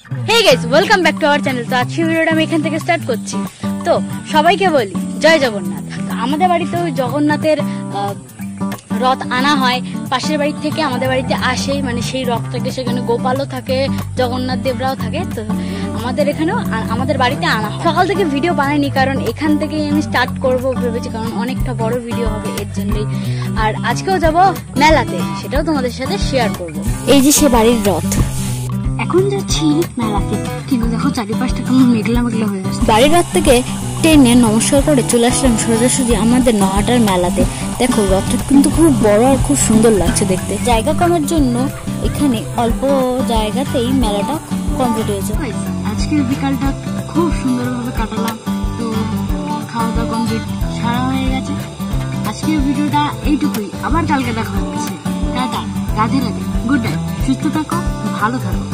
Hey guys, welcome back to our channel. তো আজকের ভিডিওটা আমি এখান থেকে স্টার্ট করছি। তো সবাইকে বলি জয় জগন্নাথ। আমাদের বাড়িতেও জগন্নাথের রথ আনা হয়, পাশের বাড়ি থেকে আমাদের বাড়িতে আসে, মানে সেই রথটাকে সেখানে গোপালও থাকে, জগন্নাথ দেবরাও থাকে। তো আমাদের এখানেও আমাদের বাড়িতে আনা হয়। সকাল থেকে ভিডিও বানাইনি কারণ এখান থেকেই আমি স্টার্ট করব ভেবেছি, কারণ অনেকটা বড় ভিডিও হবে এর জন্যই। আর আজকেও যাব মেলাতে, সেটাও তোমাদের সাথে শেয়ার করব। এই যে সে বাড়ির রথ, এখন যাচ্ছি মেলাতে, কিন্তু দেখো চারিপাশটা কেমন মেঘলা মেঘলা হয়ে গেছে। বাড়ির রথ থেকে ট্রেনে নমস্কার করে চলে আসলাম সোজাসুজি আমাদের নহাটার মেলাতে। দেখো রথটা কিন্তু খুব বড় আর খুব সুন্দর লাগছে দেখতে। জায়গা কমার জন্য এখানে অল্প জায়গাতেই মেলাটা কমপ্লিট হয়েছে। আজকের বিকালটা খুব সুন্দরভাবে কাটালাম। তো খাওয়া দাওয়া কমপ্লিট, সারা হয়ে গেছে। আজকের ভিডিওটা এইটুকুই, আবার কালকে দেখা হচ্ছে। Tata, Radhe Radhe, good night, সুস্থ থাকো, ভালো থাকো।